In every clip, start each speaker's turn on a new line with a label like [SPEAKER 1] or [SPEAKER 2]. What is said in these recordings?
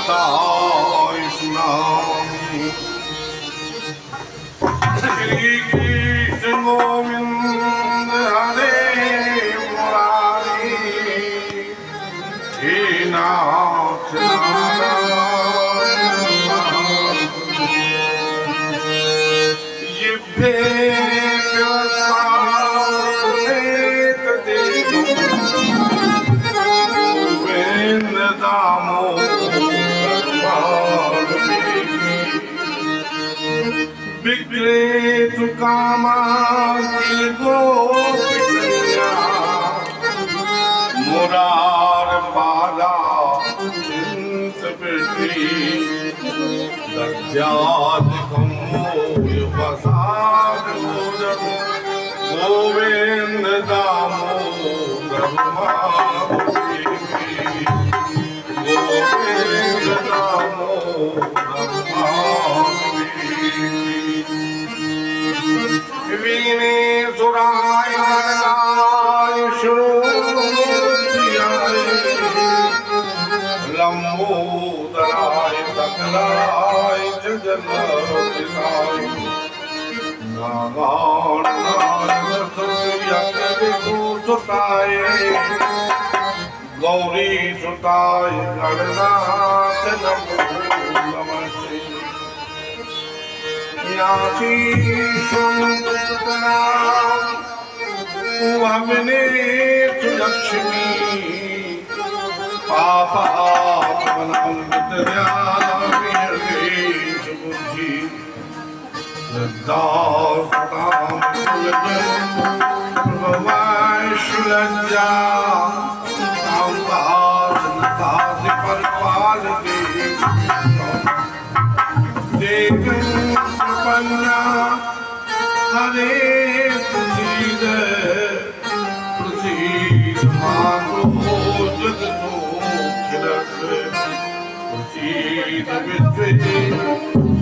[SPEAKER 1] Sai tsunami. Shri Krishna Govind हरे मुरारी, हे नाथ नारायण। जिह्वे व्यवसायेत देवो गोविंद दामोदर विक्रेतु कामाकिल गोपिकन्या, मुरार पादा चिंत पृथ्वी दज्जादिकं मूलवसाद भोजन गोविंद दामोदर माधवी, गोविंद दामोदर माधवी। वीणे सुराय नरकाय श्रोत्रियाय, लंबोदराय सकलाय च जगद्दिशाय, नागार्जुनाय विभूषिताय, गौरी सुताय गणनाथ नमो नमस्ते। वहमिनेतु लक्ष्मी पापात्मनमृतयामिर्देशु बुद्धि लज्जा परिपालके देवी प्रपन्ना हरे प्रसीद प्रसीद मातो जगदोखिलस् प्रसीद विश्वे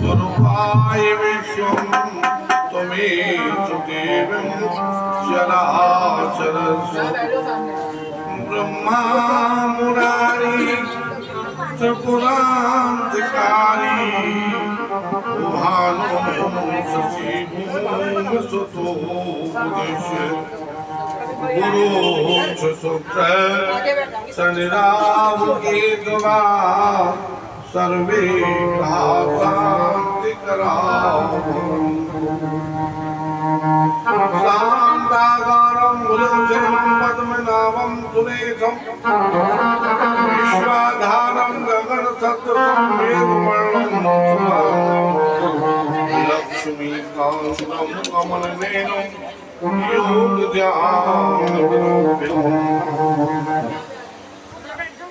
[SPEAKER 1] स्वरूपाय विश्वं त्वमेव देवं चराचरस्य ब्रह्मा मुरारी त्रिपुरांतकारी भानु शशि भूमसुतो उदेश्य गुरु सुत्र शनिराव केतवा सर्वे शांति कराव। शांताकारं भुजगशयनं पद्मनाभं सुरेशं, विश्वाधारं गगनसदृशं मेघवर्णं, लक्ष्मीकान्तं कमलनयनं योगध्यानविन्दं।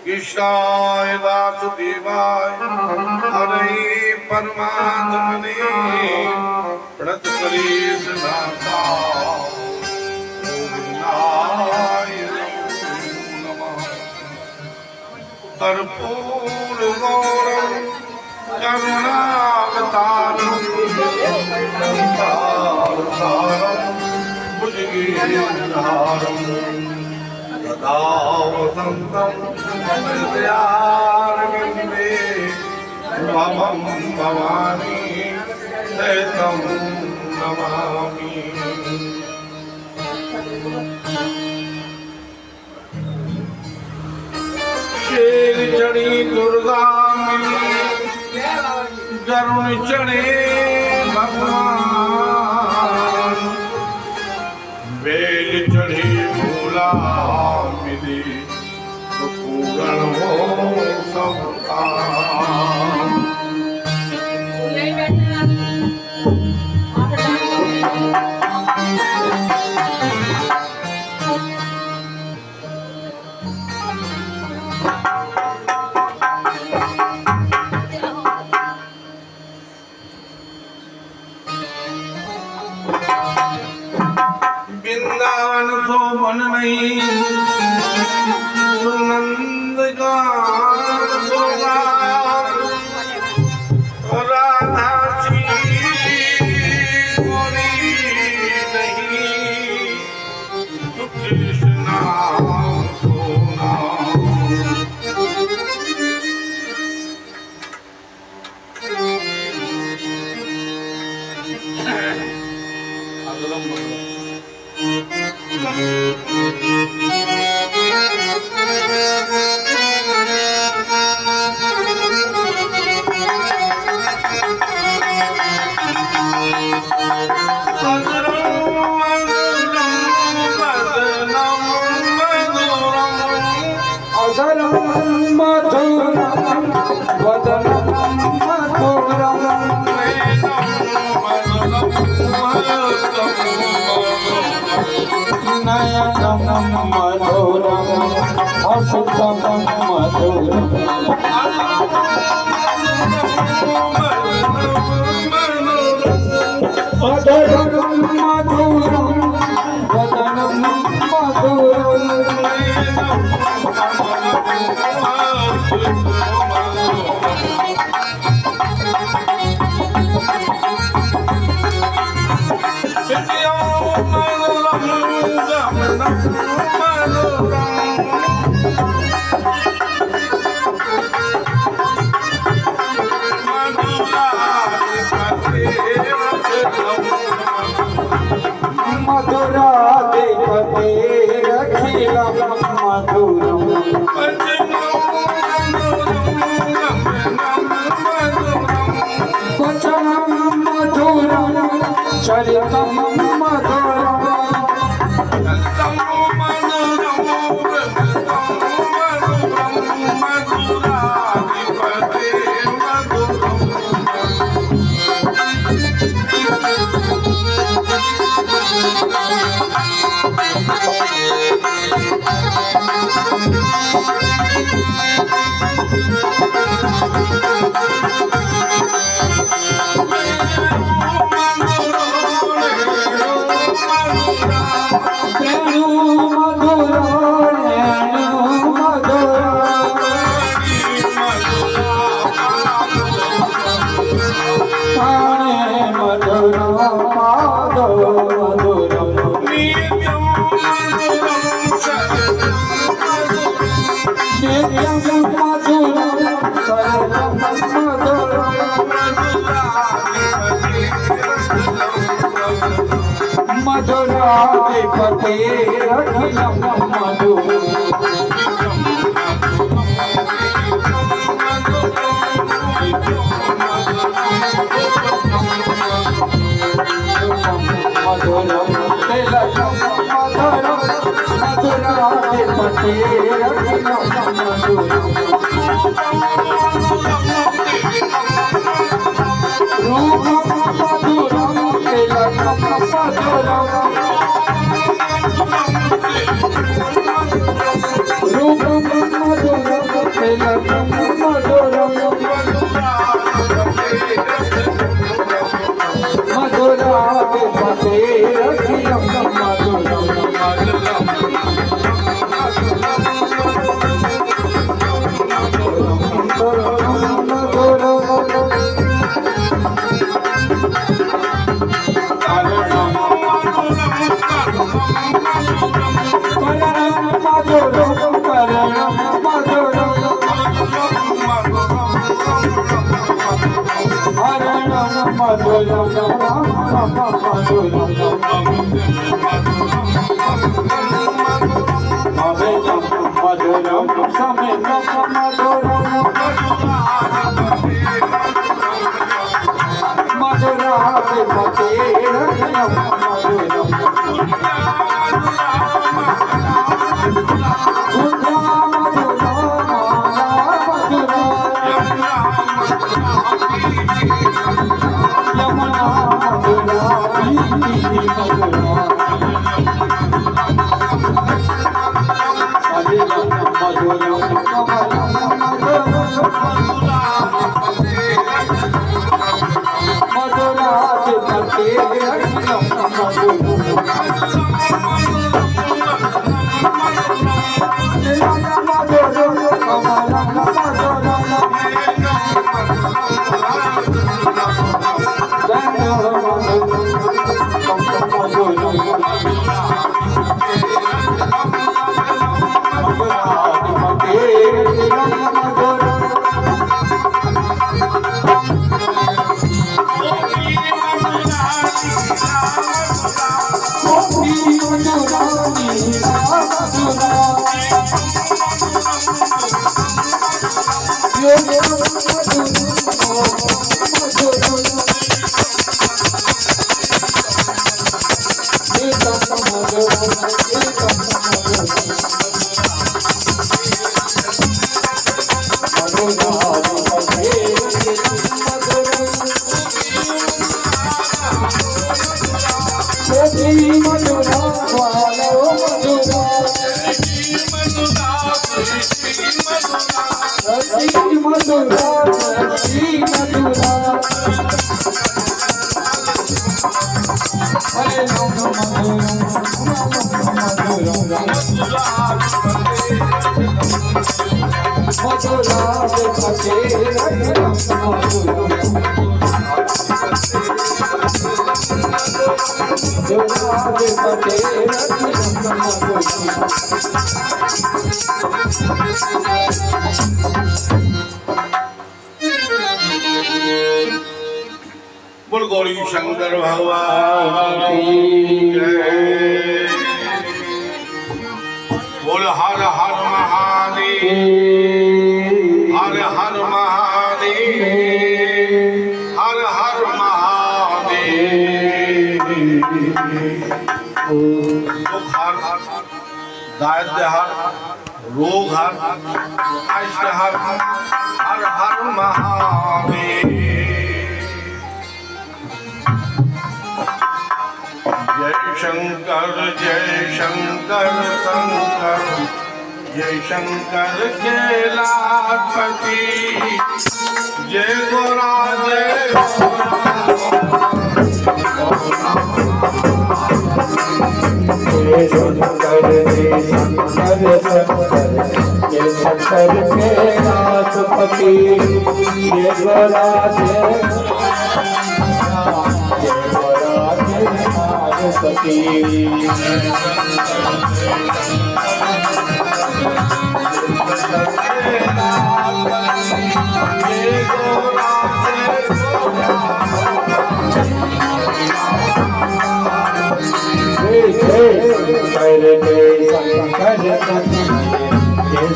[SPEAKER 1] कृष्णाय वासुदेवाय हरे परमात्मने प्रणतकलेश गोविन्दाय नमः। कर्पूर गौरं करुणावतारं भुजगेन्द्रहारं सदा वसन्तं हृदयारविन्दे भवं भवानी सहितं नमामि। शेर चढ़ी दुर्गा मिली, गरुड़ चढ़े भगवान, बेल चढ़े भोला मिली, तो पूर्ण हो सब काम। वृंदावन तो मन नहीं, सुनंद गान सोगा
[SPEAKER 2] मधुरम हस्तम मधुरम अधरम मधुरम वदनम मधुरा देखते अखिलम मधुरम वचनम मधुरम चरितम मधुरम मधुराधिपते अखिलम मधुरम तिलकम मधुरम मधुराधिपते अखिलम मधुरम रूपम मधुरम तिलकम मधुरम रूपम मधुरम तिलकम मधुरम मधुराधिपते अखिलम मधुरम मधुरम समितम मधुरम मधुराधिपते अखिलम मधुरम मधुरा श्री मधुरा हरे राम मधुरा मधुरा पते
[SPEAKER 1] बोल गौरी शंकर भगवान की जय। बोल हर हर महादेव, हर हर महादेव, हर हर महादेव। सुख हर, दारिद्र्य हर, रोग हर, अष्ट हर, हर हर महादेव। जय शंकर शंकर, जय शंकर कैलाशपति, जय गोरा जय
[SPEAKER 2] शंकर जय शंकर कैलाशपति, जय गोरा जय पार्वती।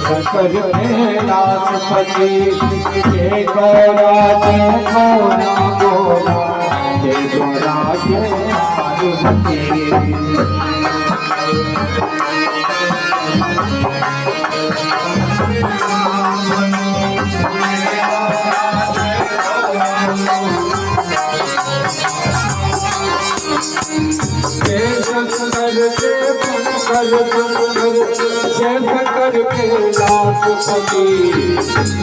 [SPEAKER 2] शंकर कैलाशपति, जय गौरा जय गौरा गौरा, जय गौरा जय पार्वती। जय शंकर कैलाशपति,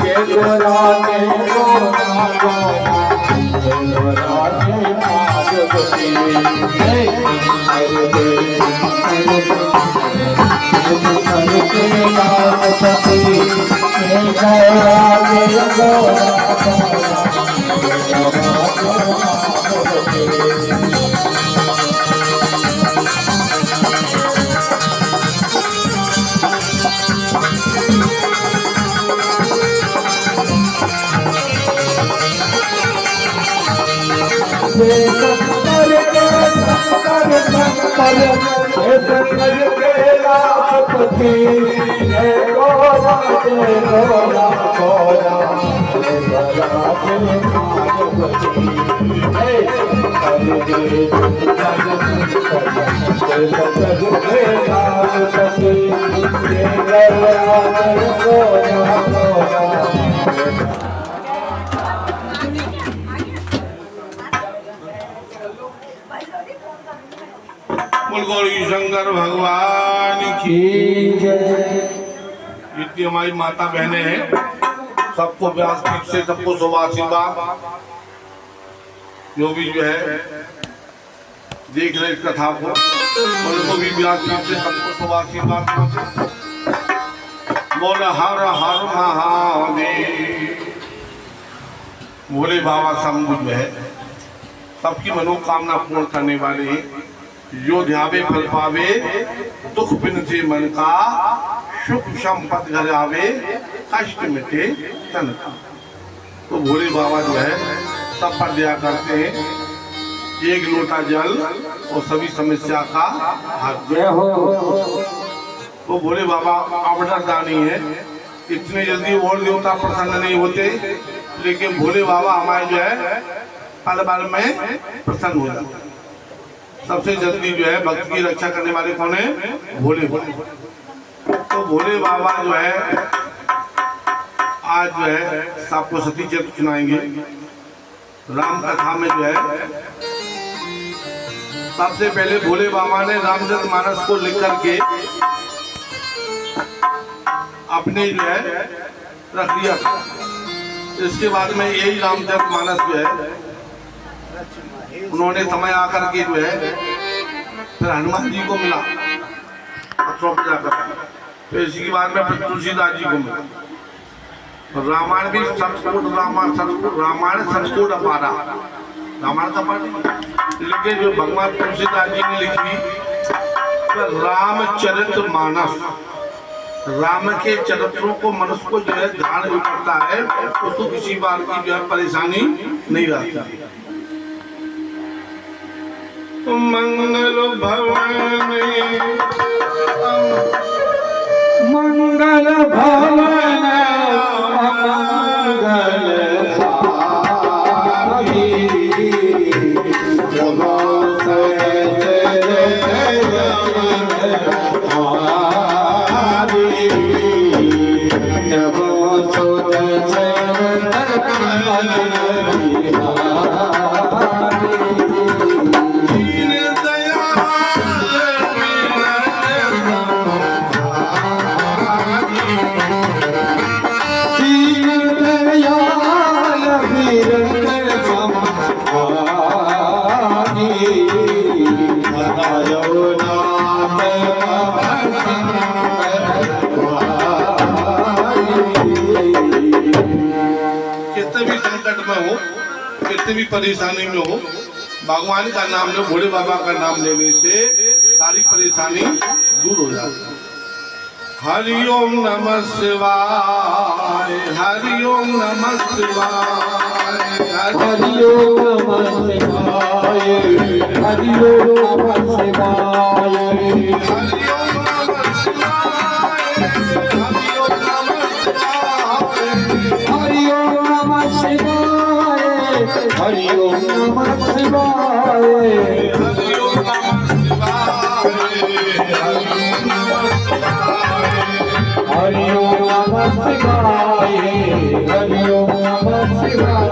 [SPEAKER 2] जय गोरा जय गोरा गौरा, जय गोरा जय पार्वती। जय शंकर कैलाशपति, जय गोरा जय गोरा गौरा, जय गोरा जय पार्वती। जय शंकर कैलाशपति, जय गौरा जय गौरा गौरा, जय गौरा जय पार्वती। जय शंकर कैलाशपति, जय गौरा जय गौरा गौरा।
[SPEAKER 1] बोल गौरी शंकर भगवान की
[SPEAKER 2] जय।
[SPEAKER 1] जितनी हमारी माता बहनें हैं सबको व्यासपीठ से सबको शुभाशीर्वाद। जो भी जो है देख रहे इस कथा को उनको भी व्यासपीठ से सबको शुभाशीर्वाद। बोल हर हर महादेव। भोले बाबा शंभु जो है सबकी मनोकामना पूर्ण करने वाले हैं। जो ध्यावे फल पावे, दुख बिनते मन का, सुख संपत्ति घर आवे, कष्ट मिटे तन का। तो भोले बाबा जो है सब पर दया करते हैं। एक लोटा जल और सभी समस्या का हल। तो भोले बाबा अवसर दानी है। इतने जल्दी और देवता प्रसन्न नहीं होते, लेकिन भोले बाबा हमारे जो है पल पल में प्रसन्न हो जाते। सबसे जल्दी जो है भक्त की रक्षा करने वाले कौन है? भोले भोले। तो भोले बाबा जो है आज जो है सबको सती चरित्र सुनाएंगे। राम कथा में जो है सबसे पहले भोले बाबा ने रामचरितमानस को लिख करके अपने जो है रख दिया। इसके बाद में यही रामचरितमानस जो है उन्होंने समय आकर के जो है फिर हनुमान जी को मिला अशोक जाकर, तो इसी बाद में फिर तुलसीदास जी को मिला। रामायण भी संस्कृत रामायण संस्कृत अपारा, रामायण का पाठ, लेकिन जो भगवान तुलसीदास जी ने लिखी तो रामचरितमानस, राम के चरित्रों को मनुष्य को जो है ध्यान भी करता है, उसको किसी बात की जो है परेशानी नहीं रहती। मंगल भवन
[SPEAKER 2] मंगल भवन मंगल
[SPEAKER 1] कितने भी परेशानी में हो, भगवान का नाम लो, भोले बाबा का नाम लेने से सारी परेशानी दूर हो जाती है। हरिओम नमः शिवाय, हरिओम नमः शिवाय,
[SPEAKER 2] हरिओम नमः शिवाय, हरिओम नमः शिवाय,
[SPEAKER 1] हरिओम नमः शिवाय, हरिओम नमः शिवाय,
[SPEAKER 2] हरिओम नमः शिवाय,
[SPEAKER 1] हरिओम नमः शिवाय,
[SPEAKER 2] हरिओम नमः शिवाय, हरिओम नमः शिवाय,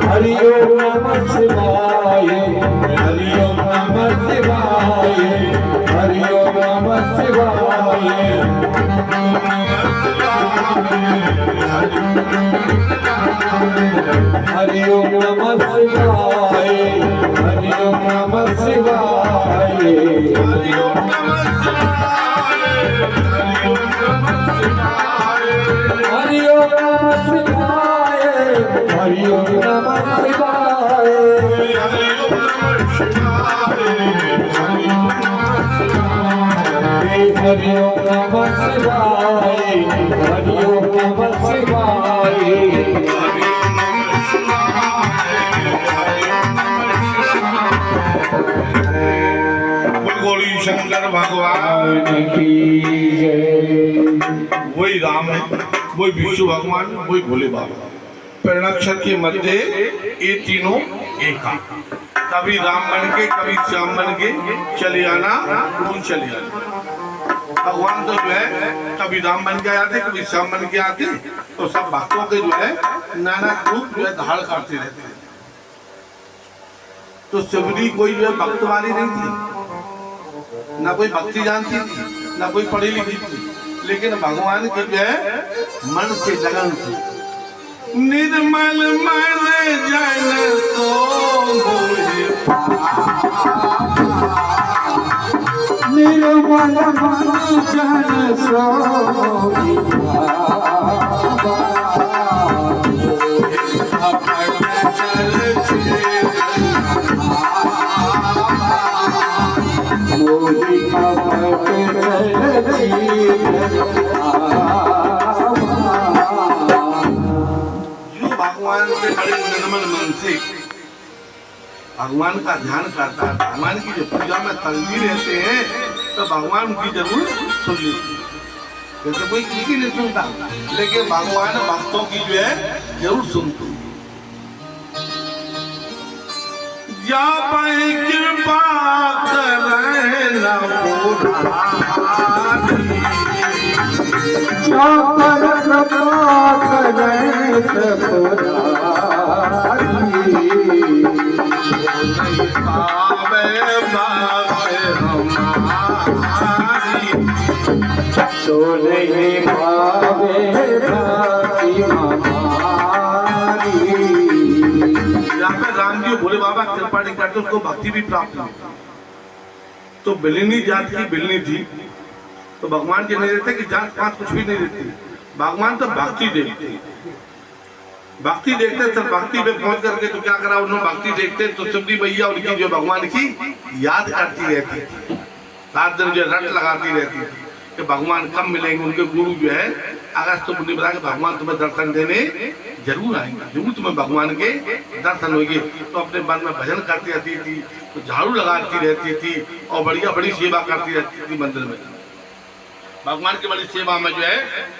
[SPEAKER 2] हरिओम नमः शिवाय, हरिओम नमः शिवाय, हरिओम नमः शिवाय, हरिओम नमः शिवाय, हरिओम नमः शिवाय, हरिओम हरिओम नमः शिवाय, हरिओम नमः शिवाय, हरिओम नमः शिवाय, हरिओम नमः शिवाय,
[SPEAKER 1] गौरी शंकर भगवान
[SPEAKER 2] की जय।
[SPEAKER 1] वही राम है, वही विष्णु भगवान, वही भोले बाबा। प्रणक्षर के मध्य ये तीनों एक, कभी राम बन के कभी श्याम बन के चले आना, चले आना। भगवान तो जो है कभी राम बन के आते, कभी श्याम बन के आते, तो सब भक्तों के जो है नाना रूप जो है धारण करते रहते हैं। तो सबरी कोई जो है भक्त वाली नहीं थी, ना कोई भक्ति जानती थी, ना कोई पढ़ी लिखी थी, लेकिन भगवान के जो है मन से लगन से निर्मल मन जन तो
[SPEAKER 2] निर्मल मन जन सो
[SPEAKER 1] भगवान से बड़े निर्मल मन से भगवान का ध्यान करता है, भगवान की जो पूजा में तल्ली रहते हैं, तो भगवान उनकी जरूर सुन लेते। जैसे कोई किसी नहीं सुनता, लेकिन भगवान भक्तों की जो है जरूर सुनते। या भाई कृपा करे न पावे
[SPEAKER 2] तो नहीं भावे भक्ति हमारी।
[SPEAKER 1] यहाँ पे राम जी भोले बाबा कृपा नहीं करते, उसको भक्ति भी प्राप्त हुई। तो बिलिनी जात की बिलनी थी, तो भगवान के नहीं रहते कि जात पात कुछ भी नहीं रहती, भगवान तो भक्ति देखते, भक्ति देखते। तो भक्ति पे पहुंच करके तो क्या करा उन्होंने, भक्ति देखते तो सबकी मैया उनकी जो भगवान की याद करती रहती थी, रात दिन जो रट लगाती रहती थी कि भगवान कब मिलेंगे। उनके गुरु जो है अगस्त तो मुझे बताया कि भगवान तुम्हें दर्शन देने जरूर आएंगे, जरूर तुम्हें भगवान के दर्शन होंगे। तो अपने मन में भजन करती रहती थी, तो झाड़ू लगाती रहती थी और बढ़िया बड़ी सेवा करती रहती थी मंदिर में। भगवान की बड़ी सेवा में जो है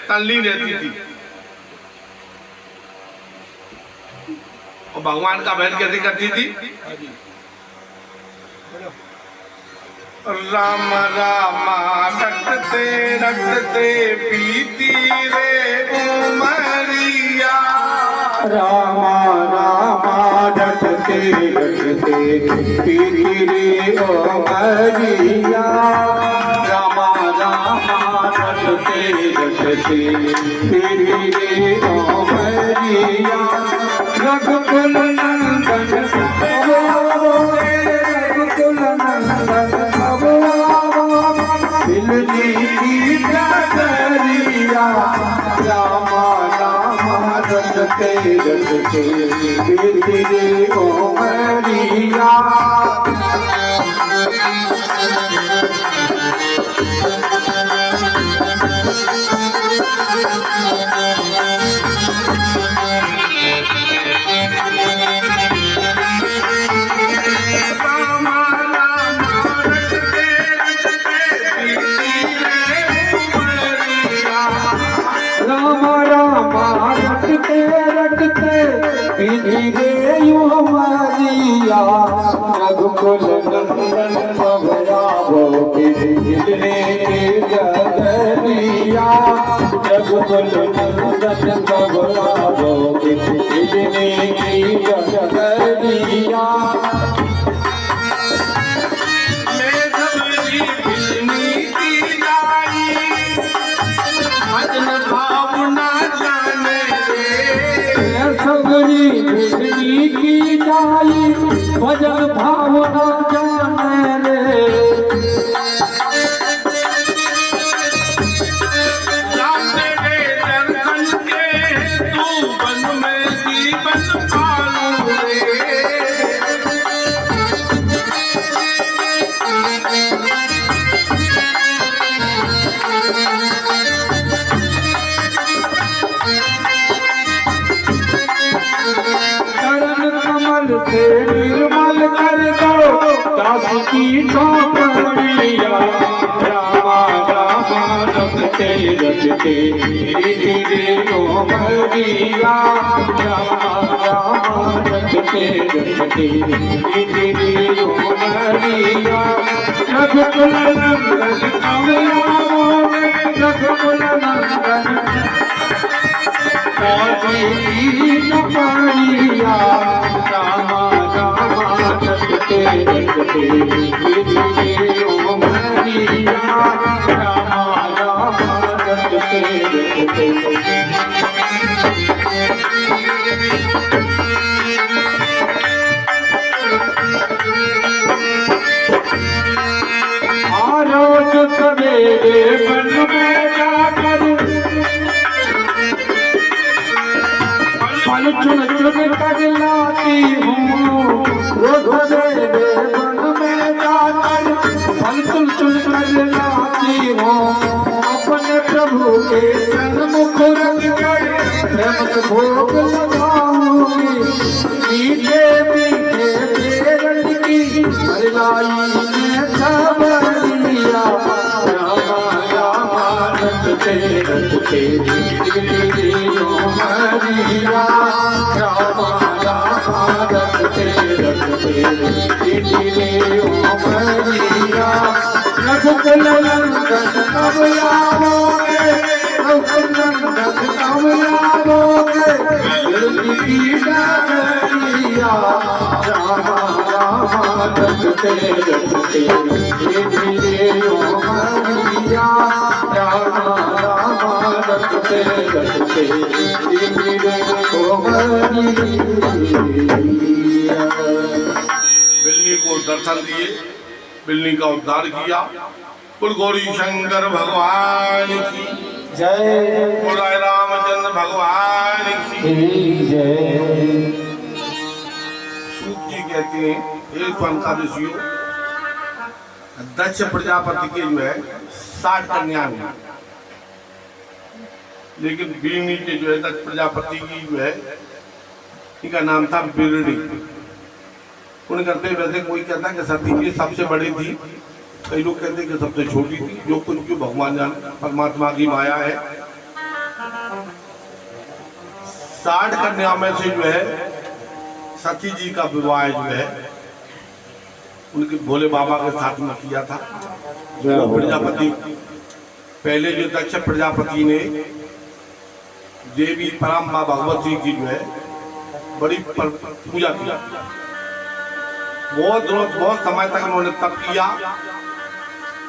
[SPEAKER 1] तल्लीन रहती थी। और भगवान का भजन कैसे करती थी? राम रामा रटते पीती रे उमरिया,
[SPEAKER 2] रामा रामा रटते रटते पीती रे उमरिया, रामा रामा रटते रटते पीती रे उमरिया, रघुकुल नंदन रघुकुल नंदन बिलनी की डगरिया, रामा रामा रटते रटते पीती रे उमरिया। रटते रटते पीती रे उमरिया, रघुकुल नंदन घबरावो बिलने की डगरिया, रघुकुल नंदन घबरावो बिलने की डगरिया। सबरी बिजली की जाई भजन भावना जाने रे,
[SPEAKER 1] राम तेरे दर्शन के तू बन में जीवन पालू रे।
[SPEAKER 2] से निर्मल कर दो दास की चौपड़िया, रामा रामा रटते रटते पीती रे उमरिया, रामा रामा रटते रटते पीती रे उमरिया, रघुकुल नंदन कमलाओ में रघुकुल नंदन नपड़िया, रामा रामा रटते रटते पीती रे उमरिया, रामा रामा रटते रटते। रोज सवेरे वन में जाकर फल चुन चुन कर लाती हूँ, रोज सवेरे वन में जाकर फल चुन चुन कर लाती हूँ, अपने प्रभु के सन्मुख रख कर प्रेम से भोग लगाऊंगी, मीठे मीठे पेरन की हरिलाई में सबरिया, रामा रामा रटते रटते पीती रे उमरिया, रामा रामा रटते रटते पीती रे उमरिया, रघुकुल नंदन कब आओगे, रघुकुल नंदन कब आओगे, बिलनी की डगरिया, रामा रामा रटते रटते पीती रे
[SPEAKER 1] को दर्शन दिए, बिल्ली का उद्धार किया। बोल गौरी शंकर भगवान की
[SPEAKER 2] जय,
[SPEAKER 1] बोल राय रामचंद्र भगवान की
[SPEAKER 2] जय।
[SPEAKER 1] सूत जी कहते हैं एक पंकादशियों दक्ष प्रजापति के जो है 60 कन्या हुई, लेकिन बीनी के जो है दक्ष प्रजापति की जो है इनका नाम था बिरणी। उन करते वैसे कोई कहता कि सती जी सबसे बड़ी थी, कई लोग कहते कि सबसे छोटी थी, जो कुछ क्यों भगवान जान, परमात्मा की माया है। 60 कन्या में से जो है सती जी का विवाह जो है उनके भोले बाबा के साथ में किया था। जो प्रजापति पहले जो दक्ष प्रजापति ने देवी परम माँ भगवती की जो है बड़ी पूजा किया, बहुत समय तक उन्होंने तप किया,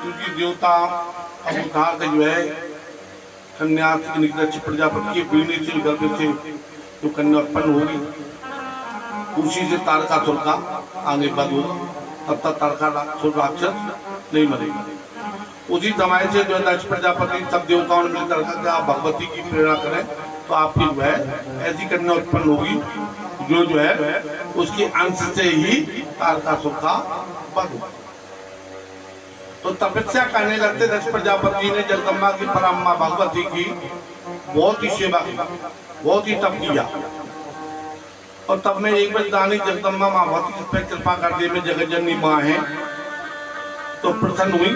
[SPEAKER 1] क्योंकि देवता अब उद्धार के जो है कन्या दक्ष प्रजापति के बीड़ी से गर्भ से जो कन्या उत्पन्न होगी उसी से तारकासुर का आगे बद होगा, तब तक तारकासुर राक्षस नहीं मरेगा। उसी समय से जो दक्ष प्रजापति सब देवताओं ने मिलकर कहा कि आप भगवती की प्रेरणा करें तो आपकी जो है ऐसी कन्या उत्पन्न होगी जो है उसके अंश से ही तारकासुर का वध होगा। तो तपस्या करने लगते दक्ष प्रजापति ने जगदम्बा की परम माँ भगवती की बहुत ही सेवा की, बहुत ही तप किया। और तब में एक बार दानी जगदम्बा माँ भगवती पे कृपा कर दी, में जगत जननी माँ है, तो प्रसन्न हुई।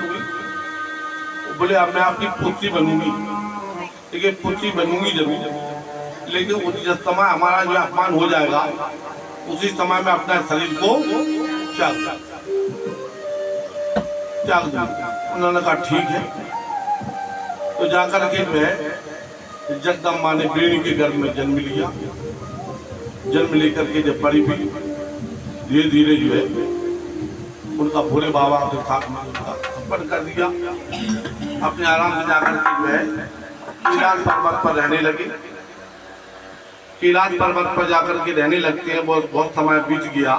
[SPEAKER 1] बोले अब मैं आपकी पुत्री बनूंगी, लेकिन पुत्री बनूंगी जरूर, लेकिन उसी समय हमारा जो अपमान हो जाएगा उसी समय में अपने शरीर को त्याग दूंगा। उन्होंने कहा ठीक है। तो जाकर के जो है जगदम्बा ने बेणी के गर्भ में जन्म लिया। जन्म लेकर के जब बड़ी हुई धीरे धीरे जो है उनका भोले बाबा के साथ में उनका संपर्क कर दिया। अपने आराम से जाकर के जो है कैलाश पर्वत पर रहने लगे। कैलाश पर्वत पर जाकर के रहने लगते हैं। बहुत समय बीत गया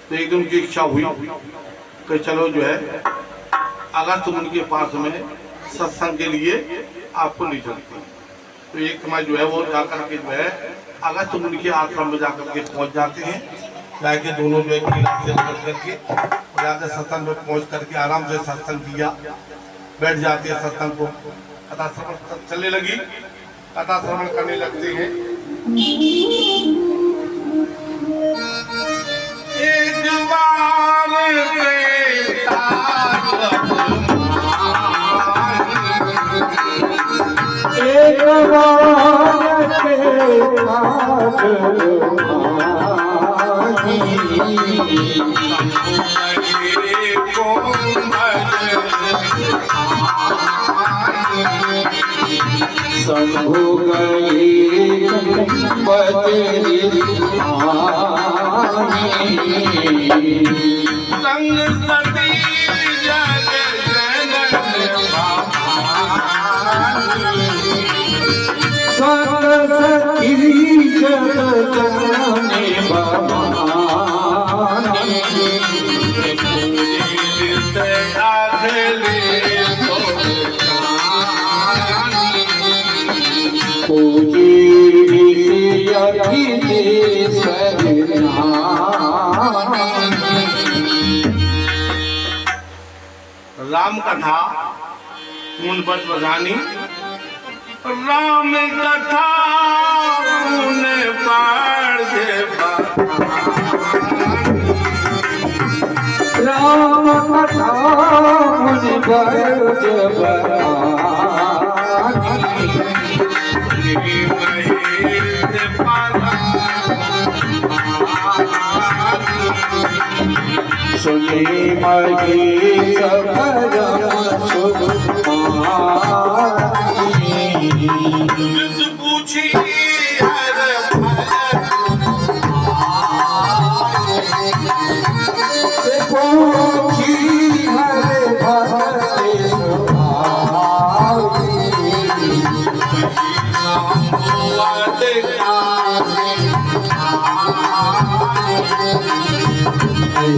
[SPEAKER 1] तो एक दिन की इच्छा हुई कि चलो जो है अगर तुम उनके पास में सत्संग के लिए आपको ले चलते हैं। तो एक समय जो है वो जाकर के जो है अगर तुम उनके आश्रम में जाकर के पहुंच जाते हैं, जाके दोनों जो है कैलाश से उतर करके जाकर सत्संग में पहुंच करके आराम से सत्संग किया, बैठ जाते हैं सत्संग को, कथा श्रवण चलने लगी, कथा श्रवण करने लगते हैं। एक बार
[SPEAKER 2] एक शंभु गए बदरी
[SPEAKER 1] संग सती जग
[SPEAKER 2] संग सती जगने
[SPEAKER 1] राम कथा मुन बट बजानी, राम कथा मुने पाड़ दे
[SPEAKER 2] राम कथा मुनि बट सुनी मही
[SPEAKER 1] पूछी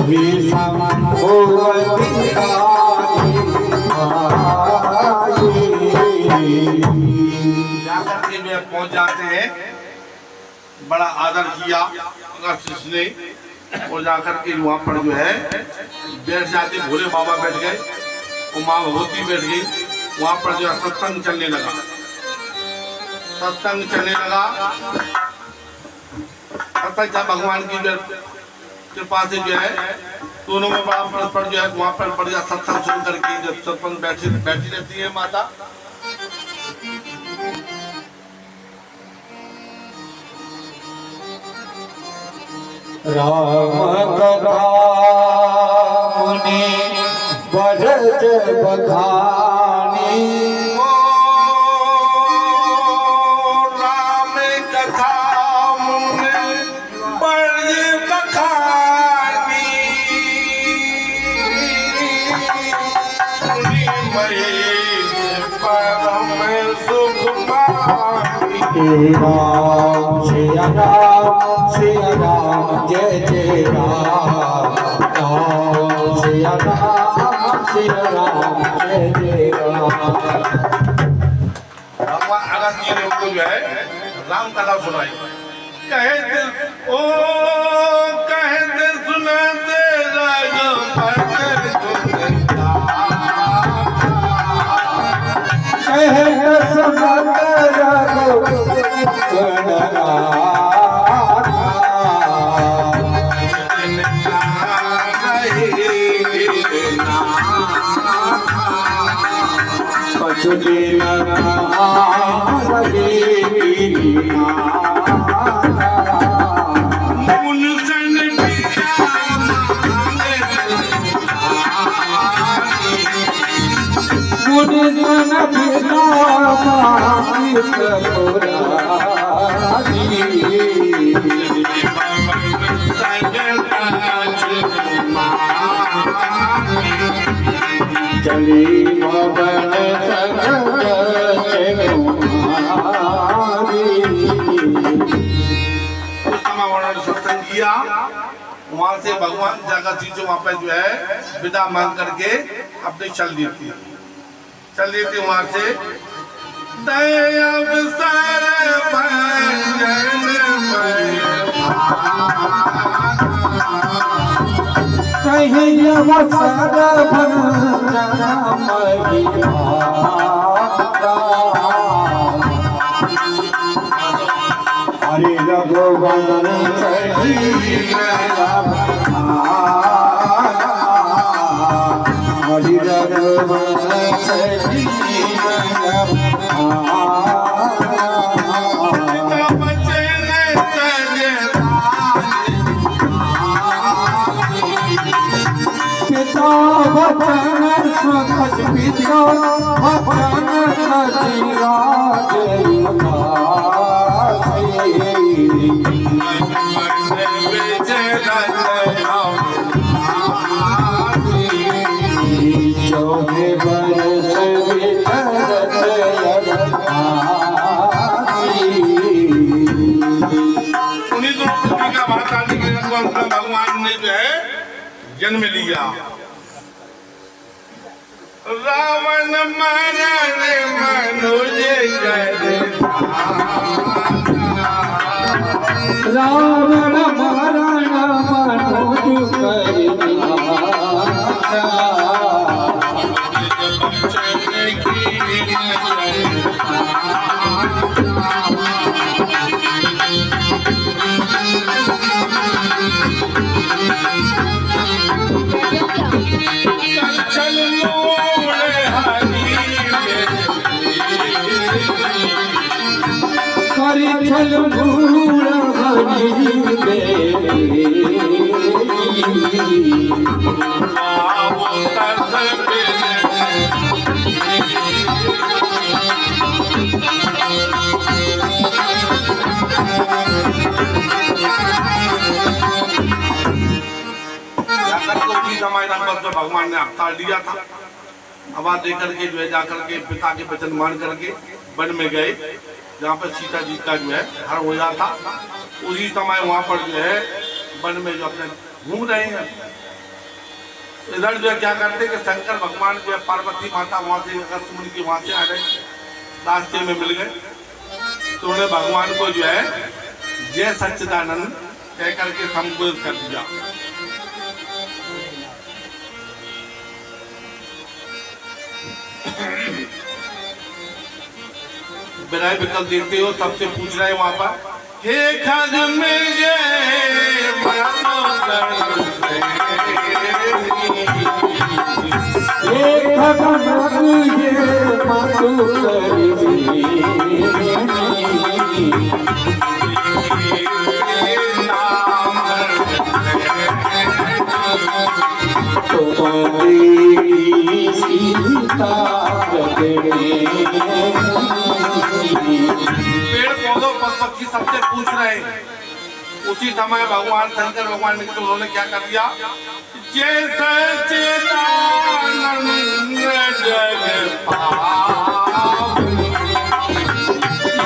[SPEAKER 2] भी
[SPEAKER 1] बड़ा आदर किया अगस्त्य ने, और जाकर के वहाँ पर जो है बैठ जाते, भोले बाबा बैठ गए और माँ भगवती बैठ गई। वहाँ पर जो है सत्संग चलने लगा, सत्संग चलने लगा। तब तक भगवान की कृपा से जो है दोनों में बड़ा परस्पर जो है वहाँ पर बढ़िया सत्संग सुन करके जब सत्संग बैठी रहती है माता।
[SPEAKER 2] राम कथा मुनि बरत बखानी,
[SPEAKER 1] राम कथा मुनि बरत बखानी, परम सुख पानी।
[SPEAKER 2] राम सिया राम जय जय राम, राम सिया राम जय जय राम।
[SPEAKER 1] भगवान अगस्त्य जी ने उनको जो है राम कथा सुनाई। कहते सुनाते
[SPEAKER 2] चली भवन
[SPEAKER 1] सत्संग किया। वहां से भगवान जगह चीजों वहां पे जो है विदा मांग करके अपने चल देती वहां से।
[SPEAKER 2] हरि रघुवन हरि रघुवन पिता वचन सुखद पिता वचन
[SPEAKER 1] भगवान ने जो है जन्म लिया। रावण मारने मनुज
[SPEAKER 2] रावण मारण मनुज छल भूल
[SPEAKER 1] भगवान ने अवतार लिया था। अवतार देकर के जो है जाकर के पिता के वचन मान करके वन में गए, जहाँ पर सीता जी का जो है हरण हो जाता। उसी समय वहाँ पर जो है वन में जो अपने घूम रहे हैं, इधर जो है क्या करते कि शंकर भगवान जो है पार्वती माता वहाँ से अगस्त्य मुनि के वहाँ से आ रहे, रास्ते में मिल गए। तो उन्हें भगवान को जो है जय सच्चिदानंद कह करके संबोधित कर दिया। विनय विकल्प देते हो, सबसे पूछ रहे वहां पर, हे खग में पेड़ पौधों पशु पक्षी सबसे पूछ रहे हैं। उसी समय भगवान शंकर भगवान ने उन्होंने क्या कर दिया, जय सच्चिदानंद जगपाल,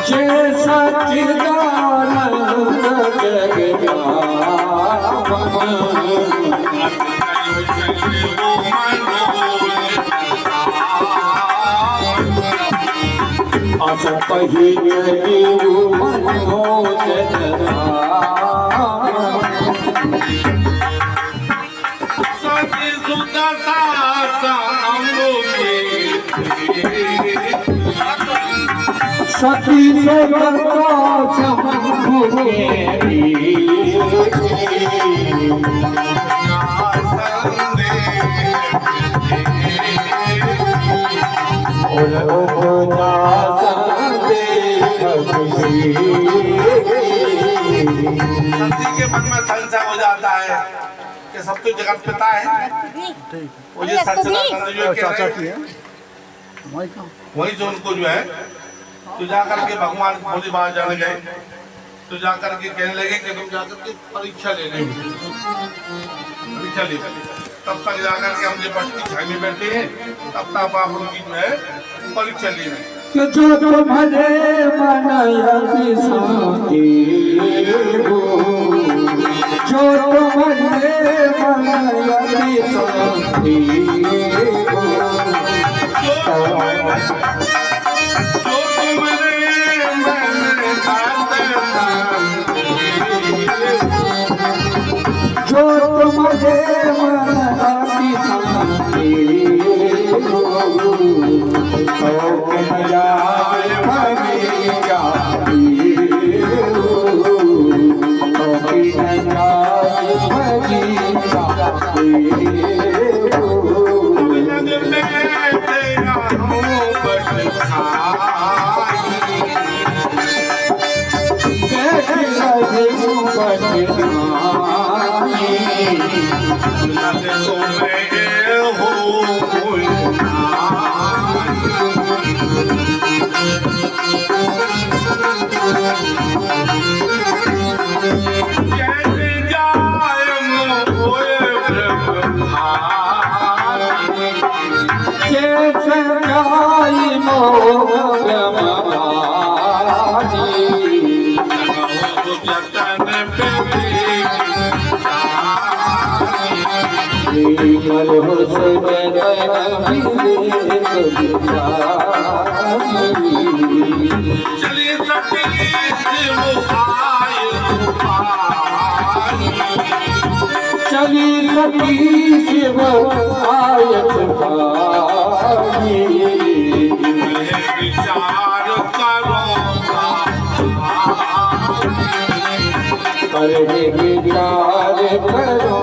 [SPEAKER 2] जय सच्चिदानंद जगपाल, अस कही
[SPEAKER 1] सती सुदशा
[SPEAKER 2] सती
[SPEAKER 1] सती के मन में संशय हो जाता है कि सब तो जगत पिता है, वो जो सच्चिदानंद जो चाचा की है वही जो उनको जो है, तो जाकर के भगवान भोले बाबा जाने गए, तो जाकर के कहने लगे कि तुम जाकर के परीक्षा ले लेंगे, परीक्षा ले लेंगे। तब तक जाकर के हम जो बट की छाई में बैठे हैं, तब तक आप उनकी जो है परीक्षा ले रहे हैं।
[SPEAKER 2] जो तुम्हारे बनाई साथी हो, जो तुम्हारे बनाई साथी हो, जो तुम्हारे बनाई साथी हो,
[SPEAKER 1] चलिए
[SPEAKER 2] चली सती शिव आयत पाई,
[SPEAKER 1] विचार करो
[SPEAKER 2] करे विचार करो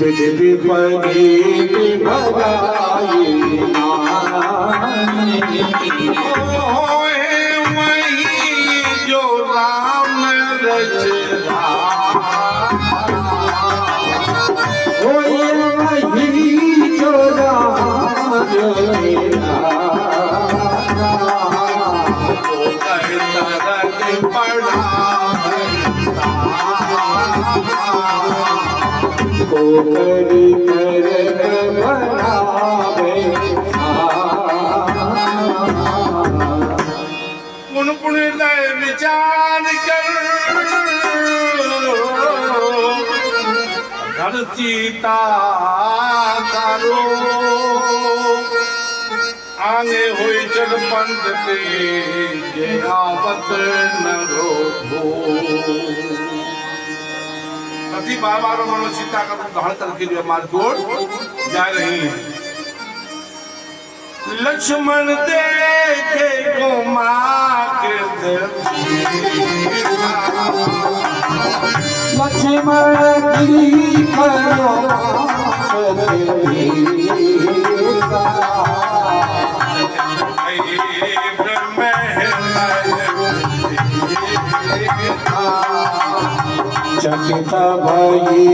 [SPEAKER 1] मैंने
[SPEAKER 2] विपरीत भलाई
[SPEAKER 1] वही जो राम रच
[SPEAKER 2] वही जो राम रचा
[SPEAKER 1] पड़ा
[SPEAKER 2] कोकरी कर बनावे
[SPEAKER 1] पुन पुन विचार कर घर सीता तारो आगे हुई चल पंथ ते आवत न रोधो सती बार बार उन्होंने सीता का रूप धारण करके जो हमारे गोड़ जा रही है। लक्ष्मण देखे को
[SPEAKER 2] लक्ष्मण की करो चकित भई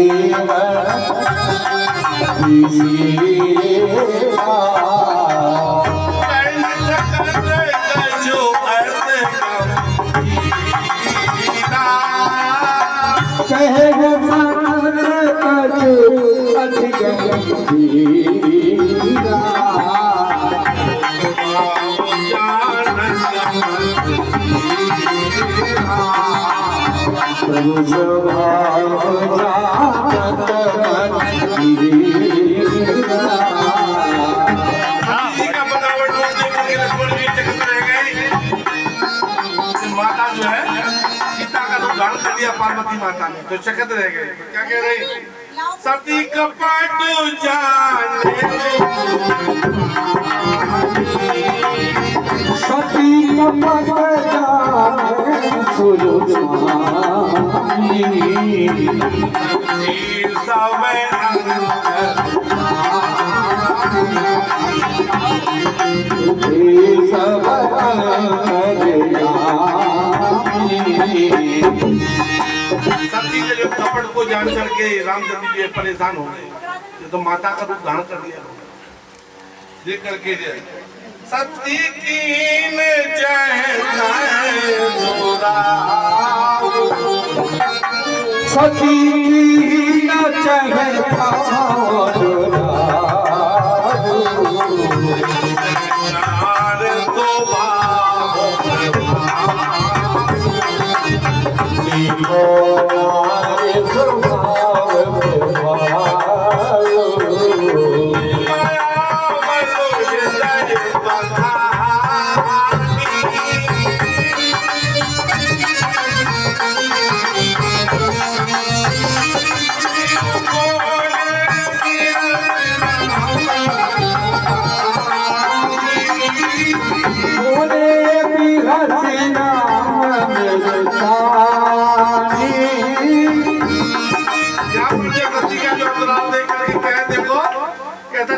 [SPEAKER 1] पार्वती माता ने तो चकत रह गए। क्या कह रही? सती कपट जाने
[SPEAKER 2] सती कपट जाने
[SPEAKER 1] समय सती ने जो कपट को जान करके रामचंद्र जी परेशान हो गए, ये तो माता का रूप धारण कर लिया। देख करके सती कीन चाहता है जोरा
[SPEAKER 2] सती न चाहता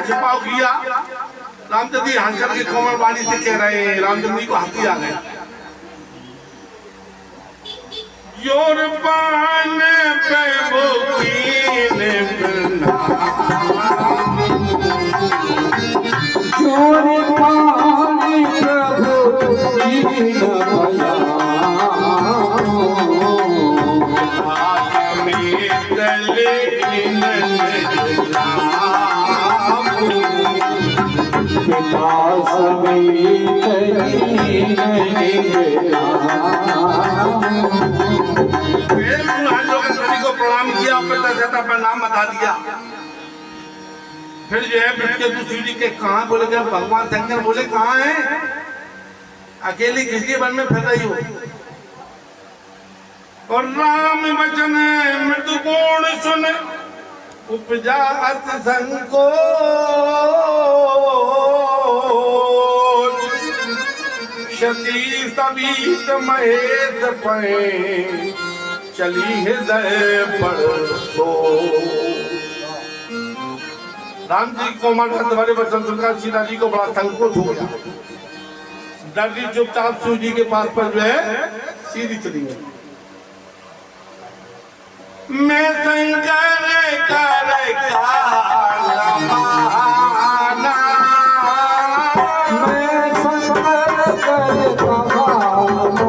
[SPEAKER 1] छिपाव किया। रामचंद्र जी हंस करके कोमल वाणी से कह रहे हैं, रामचंद्र जी को हंसी आ गई। योर पान पे बुकीन बना
[SPEAKER 2] योर पान प्रभु कीन बना
[SPEAKER 1] में दले सभी को प्रणाम किया, पर नाम बता दिया। फिर जो है के दूसरी के कहा बोले क्या भगवान शंकर बोले कहाँ है? अकेली किसके वन में फिर रही हो? और राम वचन मृदु गुण सुन उपजा अत संकोच शती सवीत महेश पै चली हृदय परसो। राम जी कोमल कंठ वाले वचन सुनकर सीता जी को बड़ा संकोच हो गया। दर्जी चुपचाप शिव जी के पास पर जो है सीधी चली गई। मैं शंकर कर काला बहाना,
[SPEAKER 2] मैं शंकर कर बहाना,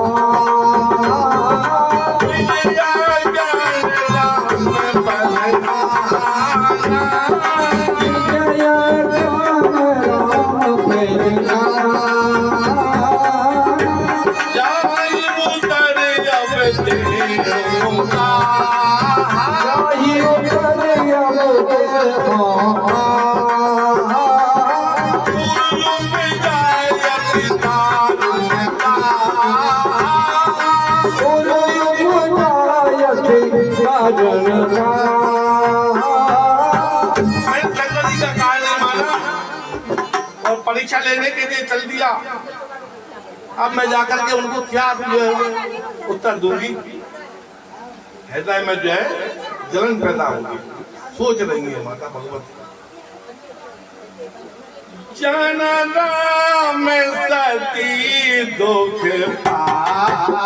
[SPEAKER 1] परीक्षा लेने के लिए चल दिया। अब मैं जाकर के उनको क्या उत्तर दूंगी? हृदय में जो है जलन पैदा होगी। सोच रही है माता भगवती, जन राम सती दुख पावा,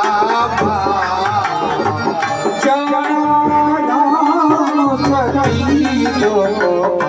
[SPEAKER 2] जन राम सती दुख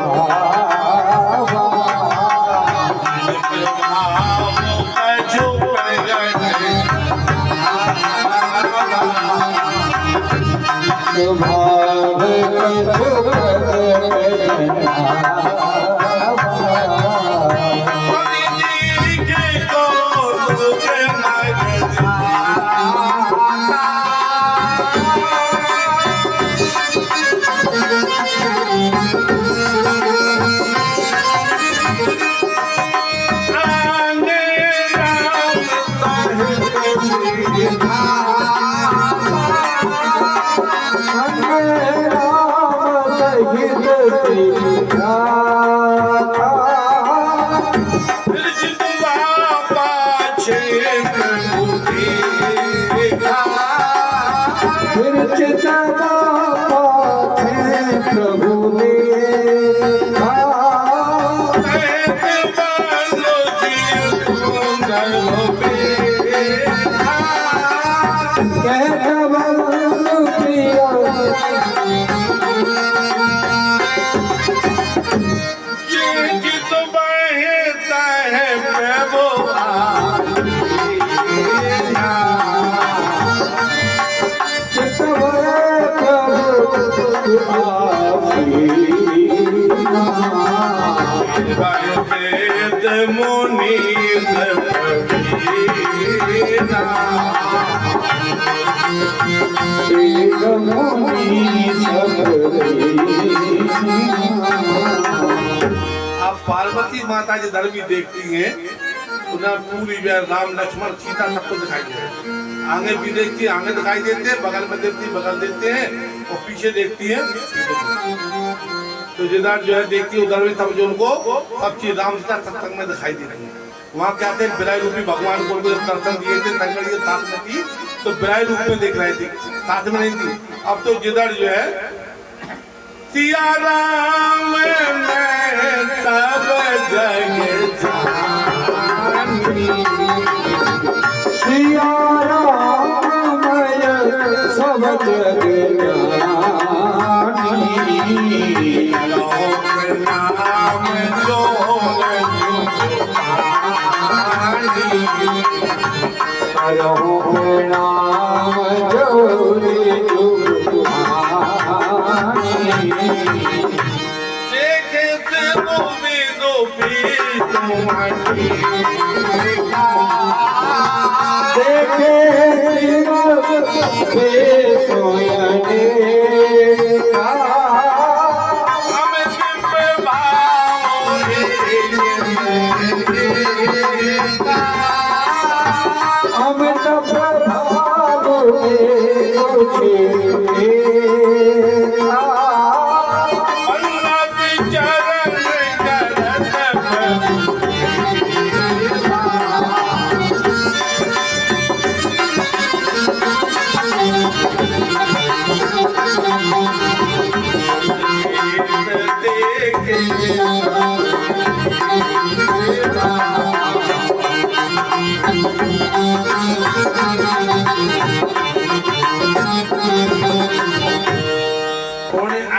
[SPEAKER 1] अब पार्वती माता जी धर्मी देखती हैं, उन्हें पूरी राम लक्ष्मण सीता सबको दिखाई दे रहे, आगे भी देखती है, आगे दिखाई देते हैं, बगल में देखती बगल देखते हैं, और पीछे देखती है। तो जिधर जो है देखती है उधर भी सब जो उनको सब चीज राम सीता सत्संग में दिखाई दे रही है। वहाँ क्या थे, बिराई रूपी भगवान को दर्शन दिए थे, संगड़ साथ में थी तो बिराई रूप में देख रही थी, साथ में नहीं थी। अब तो जिधर जो है सिया राम में सब जगह जानी,
[SPEAKER 2] सिया राम सब जगह जानी,
[SPEAKER 1] नाम जो
[SPEAKER 2] नाम जोरी
[SPEAKER 1] देखे से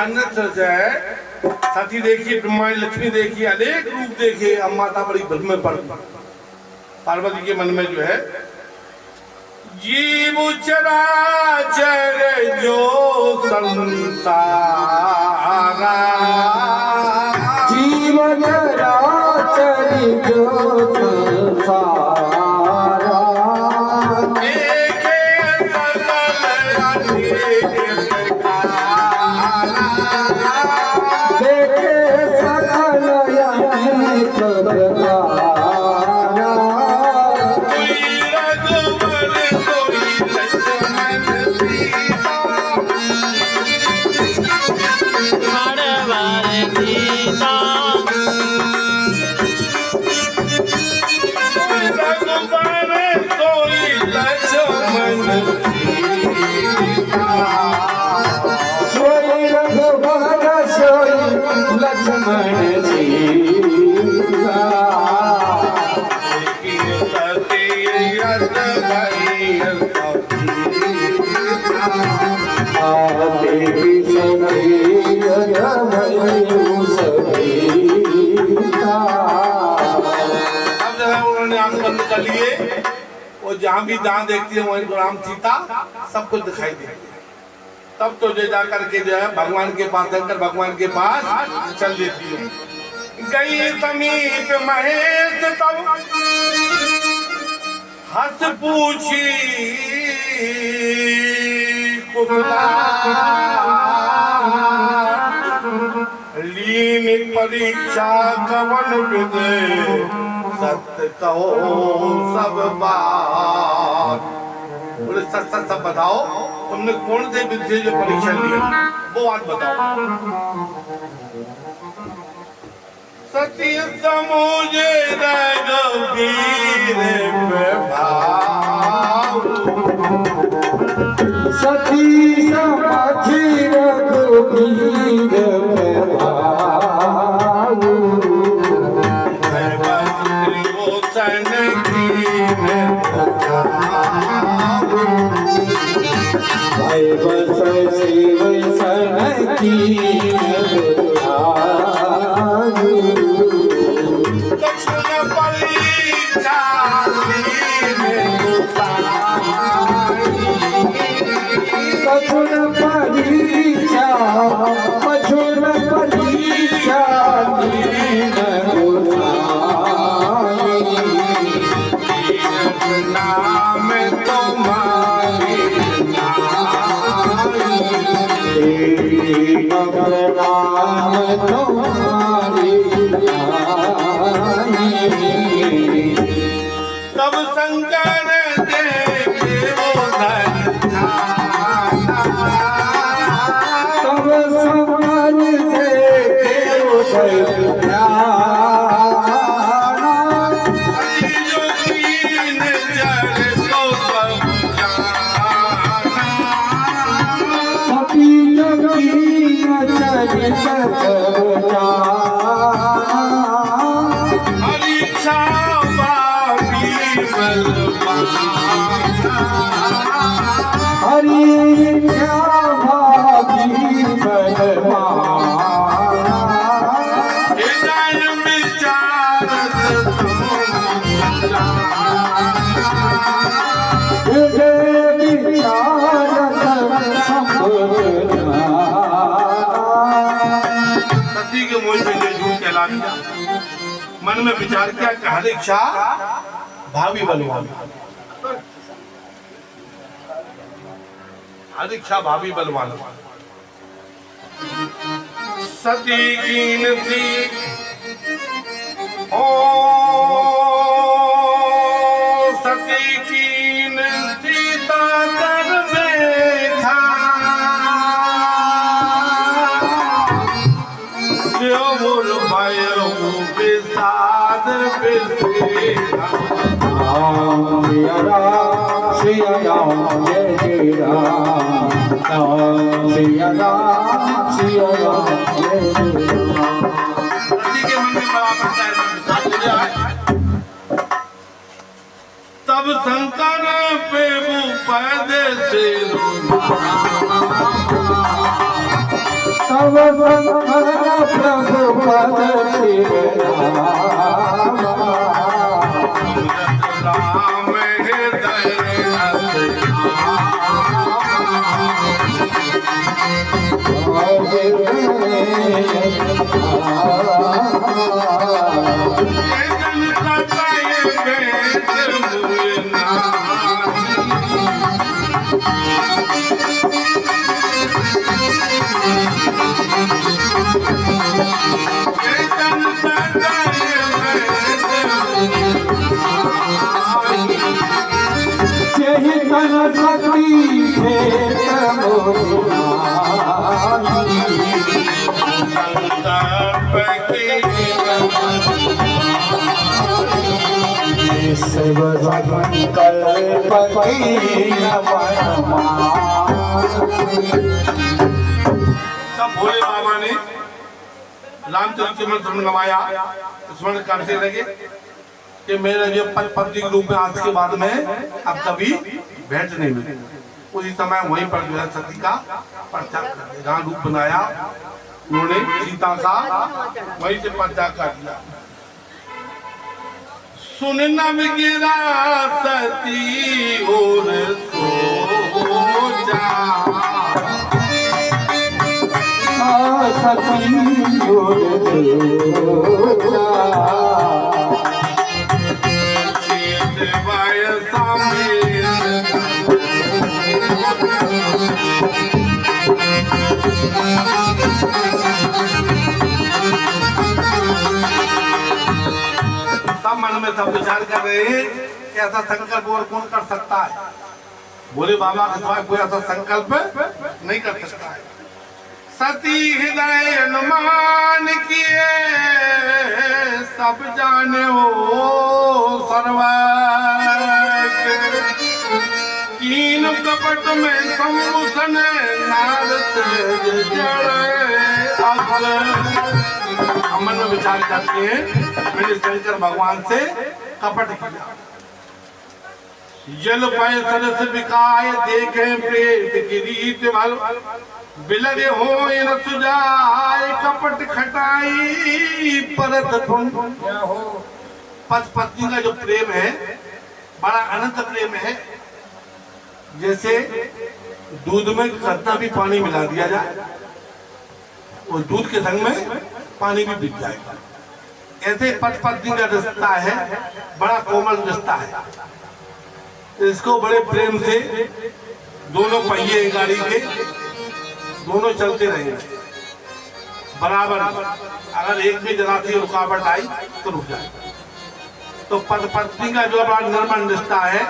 [SPEAKER 1] जानत है सती देखी, ब्रह्मांड लक्ष्मी देखी, अनेक रूप देखे, अब माता बड़ी भ्रम में पड़ गई। पार्वती के मन में जो है जीव चराचर जो संसारा,
[SPEAKER 2] जीवन चराचर जो संसारा,
[SPEAKER 1] देखे सकल अनेक प्रकारा,
[SPEAKER 2] देखे सकल अनेक प्रकारा, सोई रघुबर सोई लक्ष्मण सीता, देवी सखी सखीता।
[SPEAKER 1] अब जो है उन्होंने आंख बंद कर लिए और जहां भी जहां देखती है वहीं राम सीता सब कुछ दिखाई देती है। तब तो ले जा करके जो है भगवान के पास जाकर भगवान के पास चल देती है। गई समीप महेश तब हंस पूछी कुशला, लीन परीक्षा कवन विद सत्य कहो सब बात। बोले सच सच सब बताओ, तुमने कौन से विद्या जो परीक्षा ली वो बात बताओ। सती समुझे रघुवीर प्रभाव,
[SPEAKER 2] सती समझी रघुवीर प्रभाव,
[SPEAKER 1] त्रिभूषण कीन
[SPEAKER 2] भय बस शिव सन कीन
[SPEAKER 1] दक्षिण परीक्षा
[SPEAKER 2] कछुर परीक्षा कछुर परीक्षा दीन
[SPEAKER 1] नाम तुम्हारी
[SPEAKER 2] नाम तुम्हारी
[SPEAKER 1] तब शंकर देखे वो
[SPEAKER 2] तब समझ देखे सती जोगी चरित
[SPEAKER 1] परीक्षा बाबी
[SPEAKER 2] हरि भागी बलवाना
[SPEAKER 1] सती के मुंह से झूठ कहला दिया। मन में विचार किया कि हर इच्छा भावी बलवान, हर इच्छा भावी बलवान। सती कीन सी ओ सती कीन सीता कर देखा, मोर भयो विषाद विषेखा।
[SPEAKER 2] श्री राम श्री राम जय जय राम, श्री राम श्री राम जय जय राम।
[SPEAKER 1] सती के मन में बड़ा बनता है विषाद हो गया है। तब शंकर पे वो पैदे से
[SPEAKER 2] तब भव शंकर प्रभु पद शिव
[SPEAKER 1] राम हृदय तब भोले बाबा ने रामचंद्र में स्मरण गवाया, स्मरण करते लगे कि मेरे जो पति के रूप में आज के बाद में अब कभी भेंट नहीं मिली। उसी समय वहीं पर जो है सती का पर्चा जहाँ रूप बनाया उन्होंने सीता का वहीं से पर्चा कर दिया। सुनना गिरा सती और सोचा
[SPEAKER 2] सती और सोचा
[SPEAKER 1] सब मन में सब विचार कर रहे हैं कि ऐसा संकल्प और कौन कर सकता है। बोले बाबा के सिवाय कोई ऐसा संकल्प नहीं कर सकता है। सती हृदय अनुमान किए सब जाने हो सर्वज्ञ कीन कपट में संभूषण नारद मन में विचार करते हैं मैंने शंकर भगवान से कपट किया। जल पाए सरस विकाय देखे प्रेत किरीट भल बिलगे हो न सुजाए कपट खटाई परत पति पत्नी का जो प्रेम है बड़ा अनंत प्रेम है। जैसे दूध में कितना भी पानी मिला दिया जाए और दूध के संग में पानी भी बिक जाएगा। ऐसे पति पत्नी का रिश्ता है बड़ा कोमल रिश्ता है। इसको बड़े प्रेम से दोनों पहिए गाड़ी के दोनों चलते रहेंगे बराबर। अगर एक भी जरा सी रुकावट आई तो रुक जाए। तो पति पत्नी का जो बड़ा निर्मल रिश्ता है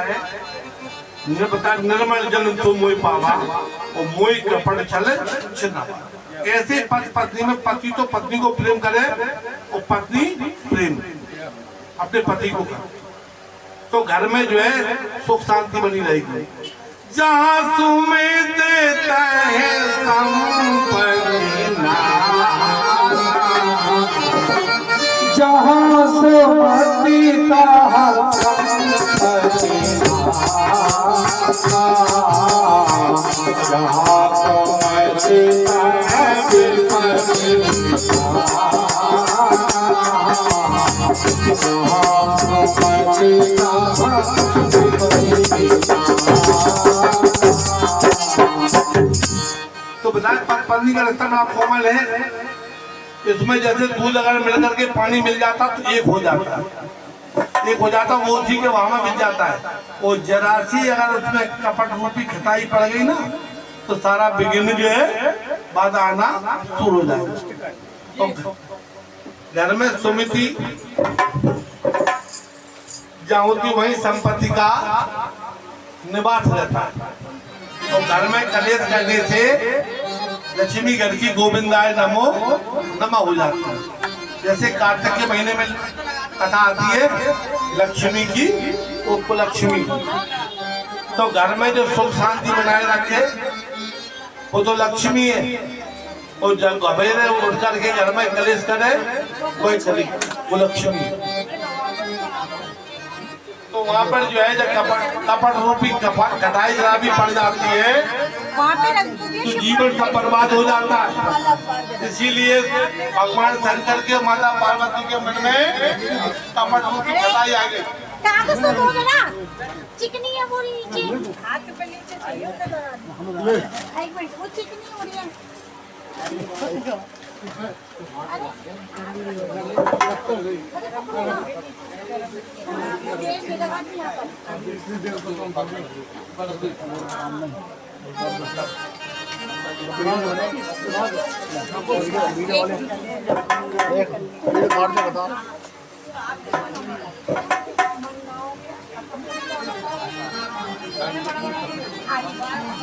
[SPEAKER 1] निर्मल जन तो मोई पावा और मोई कपट चले छिन्ना। ऐसे पति पत्नी में पति तो पत्नी को प्रेम करे और पत्नी प्रेम अपने पति को करे तो घर में जो है सुख शांति बनी रहेगी। जहाँ सुमित तहे संपत्ति
[SPEAKER 2] जहाँ सुमति तहाँ संपत्ति जहाँ सुमति तहाँ विपत्ति
[SPEAKER 1] तो बताए पत्नी का रिश्ता बड़ा कोमल है। इसमें जैसे दूध अगर मिल करके पानी मिल जाता तो एक हो जाता वो उसी के वहां में मिल जाता है। और जरा सी अगर उसमें कपट रूपी खटाई पड़ गई ना तो सारा बिगिन जो है बाधा आना शुरू हो जाएगा। तो घर में सुमिति जहाँ होती वही संपत्ति का निवास रहता है। तो घर में कलेश करने से लक्ष्मी घर की गोविंदाय नमो नमा हो जाती है। जैसे कार्तिक के महीने में कथा आती है लक्ष्मी की उपलक्ष्मी। तो घर में जो सुख शांति बनाए रखे वो तो लक्ष्मी है। और जब घबेरे उठ करके घर में कलेश करे कोई चली वो लक्ष्मी। तो वहां पर जो है जब कपट रूपी कटाई जरा भी पड़ जाती है
[SPEAKER 3] वहाँ पे रख दीजिए
[SPEAKER 1] तो
[SPEAKER 3] शिव
[SPEAKER 1] जीवन सब बर्बाद हो जाता है।
[SPEAKER 3] अलग कर देना।
[SPEAKER 1] इसीलिए भगवान शंकर के माता पार्वती के मन में कपट रूपी खटाई आ गई।
[SPEAKER 3] कागज तो दो ना, चिकनी है वो नीचे, हाथ पे नीचे चाहिए होता है। एक मिनट, वो चिकनी हो रही है।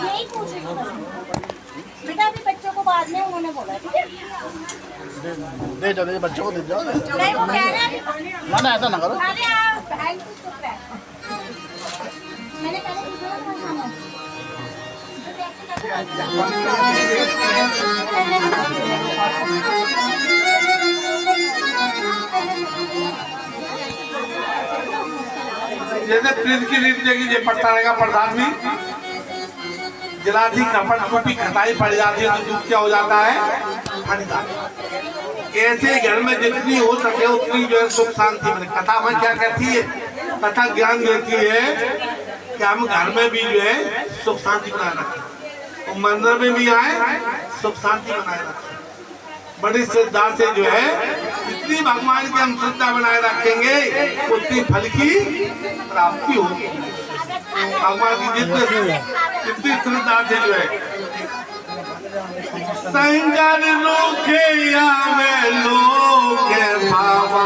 [SPEAKER 3] यही पूछ रही हूँ बेटा, अभी बच्चों को बाद में उन्होंने बोला, ठीक है?
[SPEAKER 2] दे जाओ, बच्चों को दे जाओ।
[SPEAKER 3] नहीं, वो कह रहे हैं
[SPEAKER 2] ना ऐसा ना करो।
[SPEAKER 3] अरे आप बहन से चुप रहे। मैंने पहले पूछा था खाना। तो कैसे
[SPEAKER 1] जैसे प्रीत की रीत जगी जे पड़ता रहेगा प्रधान भी जलाधी कपट रूपी खटाई पड़ जाती है तो दूध क्या हो जाता है, हानिकारक। ऐसे घर में जितनी हो सके उतनी जो है सुख शांति मिले। कथा में क्या कहती है, कथा ज्ञान देती है कि हम घर में भी जो है सुख शांति बनाए रखें, तो मंदिर में भी आए सुख शांति बनाए रखें। बड़ी श्रद्धा से जो है जितनी भगवान की हम श्रद्धा बनाए रखेंगे उतनी फल की प्राप्ति होगी। भगवान की जितनी श्रद्धा से जो है शंकर लोके आवे लोके भावा,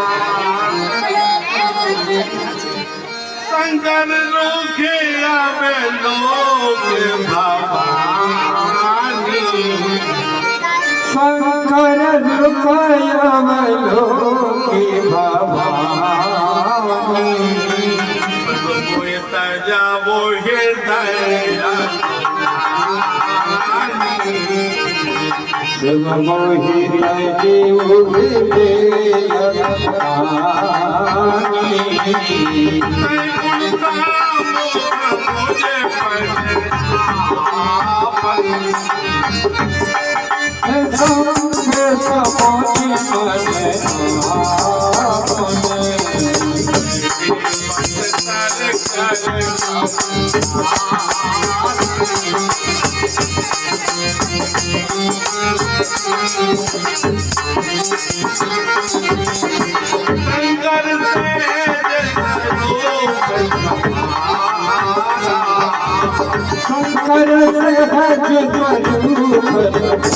[SPEAKER 1] शंकर लोके आवे लोके भवानी,
[SPEAKER 2] शंकर रुपया मलो की भवानी,
[SPEAKER 1] जावो
[SPEAKER 2] शिव मोहित जीव शंकर से हज स्वरूप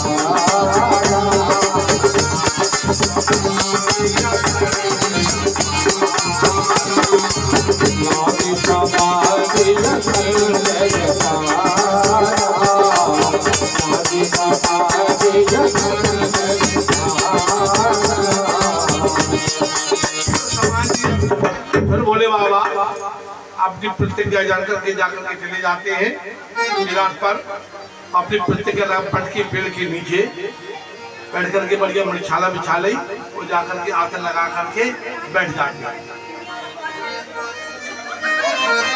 [SPEAKER 1] फिर बोले बाबा अपनी प्रतिज्ञा जानकर के जाकर के चले जाते हैं विराट पर, अपनी प्रतिज्ञा पट के पेड़ के नीचे बैठ करके बढ़िया मणिछाला बिछा ली, वो जाकर के आसन लगा करके बैठ जाते हैं।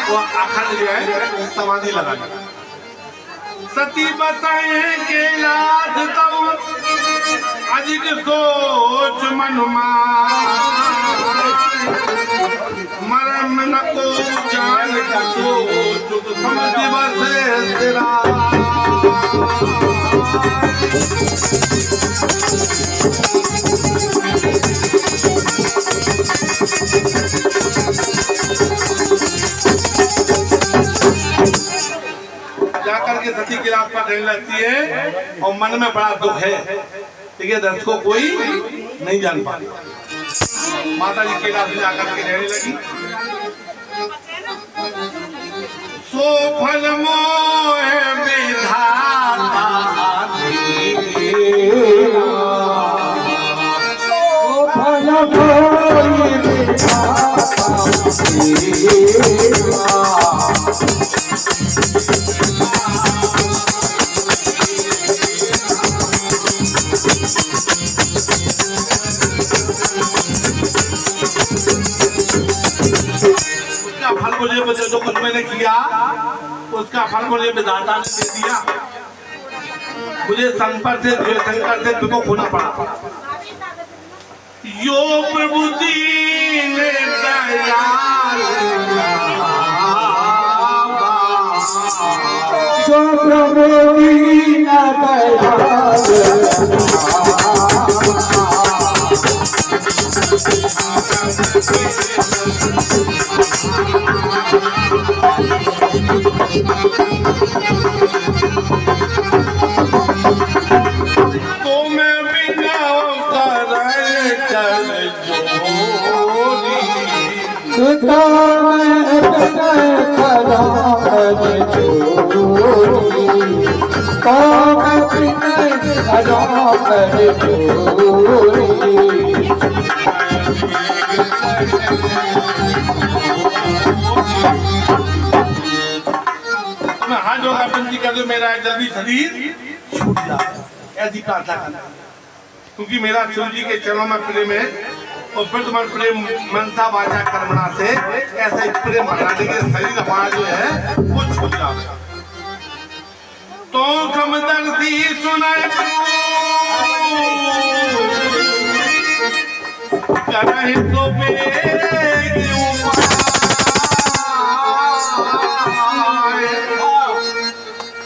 [SPEAKER 1] वो अखंड जो है समाधि लगा दी। सती बताए के लाद तऊ अधिक सोच मन मरम न को जान को चुप समझ बसे तेरा, जाकर के सती की रात पर रहने लगती है और मन में बड़ा दुख है, ठीक है, दर्द को कोई नहीं जान पाता। माता जी के रात जाकर के रहने लगी। सो फल मोह विधाता
[SPEAKER 2] सो फल मोह
[SPEAKER 1] उसका फल मुझे जो कुछ मैंने किया उसका फल मुझे विधाता ने दे दिया। मुझे शंकर से तुमको खोना पड़ा। यो प्रभु दीन दयाल
[SPEAKER 2] जो प्रभु दीन दयाल
[SPEAKER 1] तो मैं बिना कर जोरी
[SPEAKER 2] पिता मैं
[SPEAKER 1] मैं हाथ जोड़कर विनती कर दूं, मेरा जल्दी शरीर छूट जाए, ऐसी प्रार्थना करना। क्योंकि मेरा शिव जी के चरणों में प्रेम है और फिर तुम्हारे प्रेम मनसा वाचा कर्मणा से ऐसा ही प्रेम बनाने के शरीर हमारा जो है वो छूट जाए। तो समदर्शी सुनाए करहि तो बेग उपाय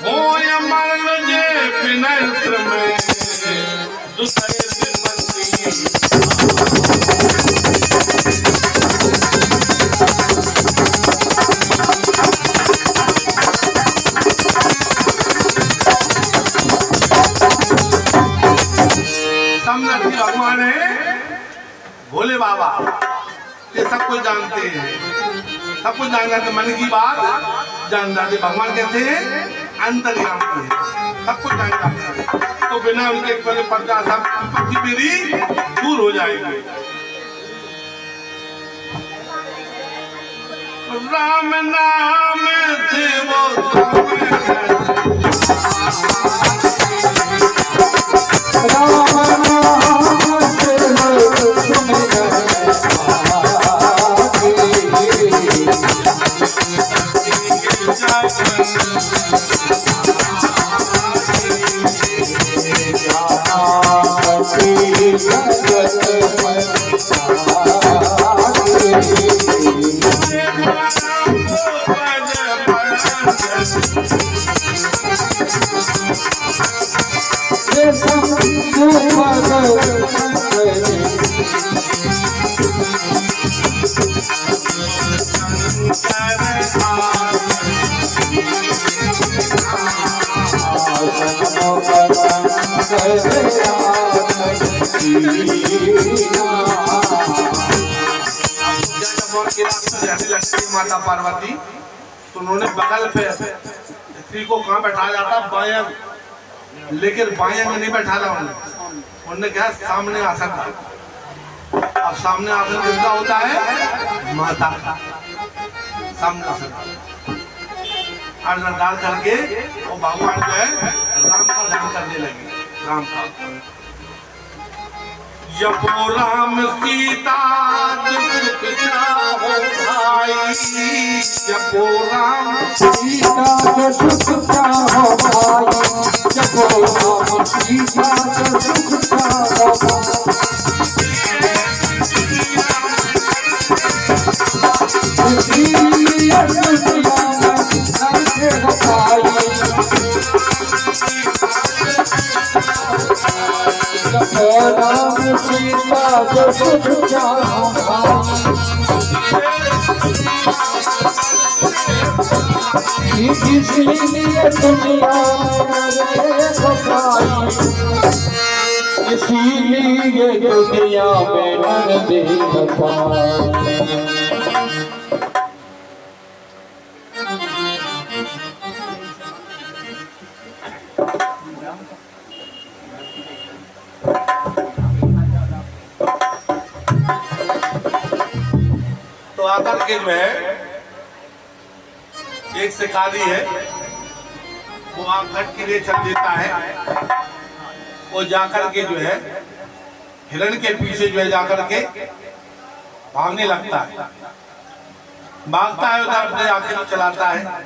[SPEAKER 1] होय मरण जे विनत्र में दूसरे विपत्ति समदर्शी भगवान है भोले बाबा, ये सब कुछ जानते हैं, सब कुछ जान जाते, मन की बात जान जाते। भगवान कहते हैं अंतर्यामी है, सब कुछ जान जाते हैं। तो बिना उनके पहले पर्दा सब विपत्ति मेरी दूर हो जाएगी। राम नाम से वो माता पार्वती, तो उन्होंने बगल पे स्त्री को कहाँ बैठा जाता, बाएं, लेकिन बाएं में नहीं बैठा था उन्होंने कहा सामने आसन था। अब सामने आसन किसका होता है? माता का सामने आसन डाल करके वो भगवान जो है राम का ध्यान करने लगे। राम का जपो राम सीता जपो राम
[SPEAKER 2] सीता सुख चाहो भाई, जपो राम सीता सुख चाहो राम सीता सुख चाहो इसलिए दुनिया इसीलिए दुनिया में नर देखता।
[SPEAKER 1] तो आकर के जो है एक शिकारी है, वो आखट के लिए चल देता है। वो जाकर के जो है हिरण के पीछे जो है जाकर के भागने लगता है, भागता है उधर अपने आखिर चलाता है,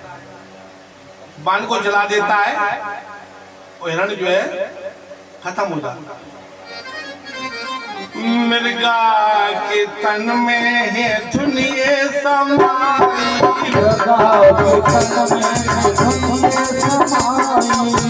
[SPEAKER 1] बाण को चला देता है वो हिरण जो है खत्म हो जाता। मिर्गा के तन में है दुनिया समाई,
[SPEAKER 2] मिर्गा के तन में है दुनिया समाई,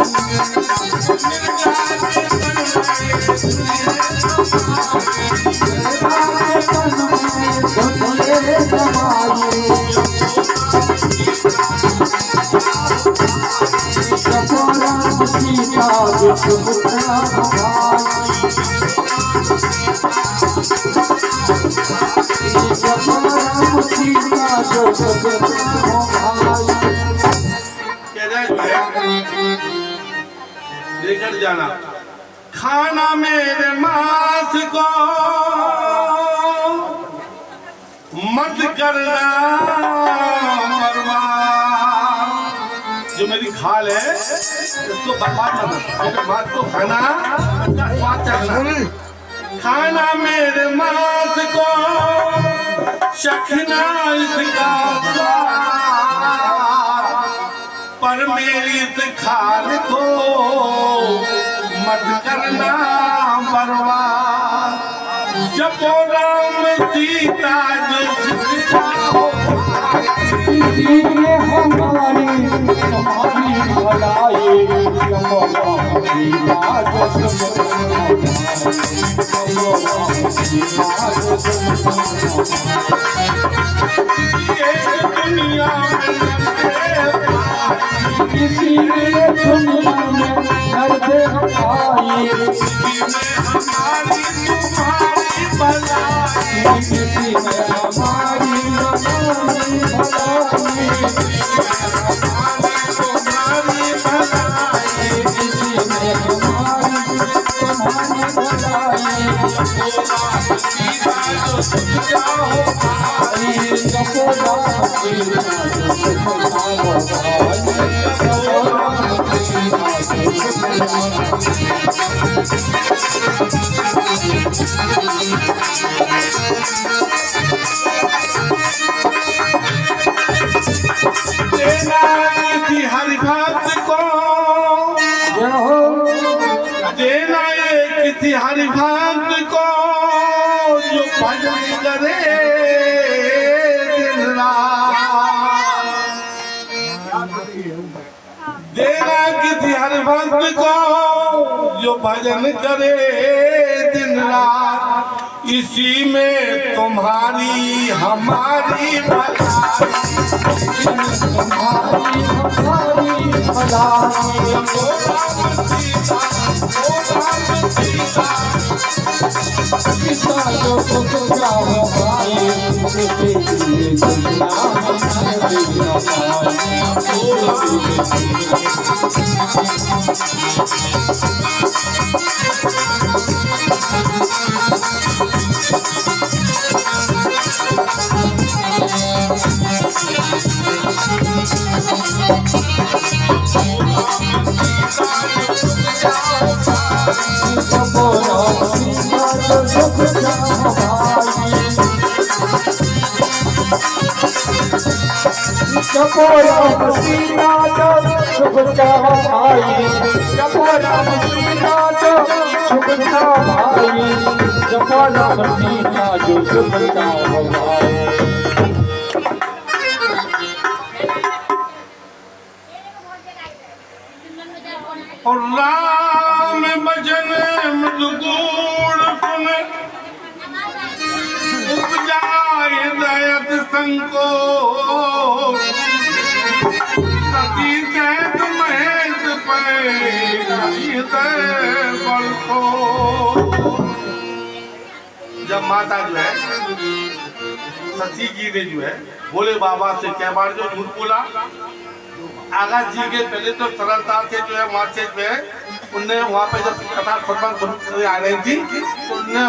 [SPEAKER 1] लेकर जाना खाना मेरे मांस को मत करना बर्बाद। जो मेरी खाल है इसको बर्बाद मत करना, मेरे मांस को खाना अच्छा स्वाद चखना। खाना मेरे मांस को चखना इसका स्वाद, पर मेरी इस खाल को मत करना बर्बाद। जब राम सीता
[SPEAKER 2] इसलिए हमारी भलाई,
[SPEAKER 1] दुनिया
[SPEAKER 2] इसीलिए दुनिया में दर्द आई,
[SPEAKER 1] हमारी तुम्हारी भलाई,
[SPEAKER 2] किसी में हमारी भलाई,
[SPEAKER 1] तुम्हारी भलाई,
[SPEAKER 2] किसी में हमारी भलाई,
[SPEAKER 1] हरि भक्त को देना किसी हरि भक्त को जो भजन करे दिन रात। देना किसी हरि भक्त को जो भजन करे दिन रात, इसी में तुम्हारी हमारी भलाई,
[SPEAKER 2] हमारी भलाई, पिता जो पुत्र हो भाई, उसके लिए दुनिया हमारी चपोरा सीता जो सुख भाई, चपोरा सीता जो सुख भाई, चपोरा सीता जो सुख भाई।
[SPEAKER 1] और राम भजन मृदुगुण सुन उपजाए दयत संकोच, सती सैत महेश बल को। जब माता जो है सती जी ने जो है भोले बाबा से क्या बार जो झूठ बोला, आगा जी के पहले तो सरलता से जो है वहाँ से जो है उनने वहाँ पे जब कथा खुतबा आ रही थी, उनने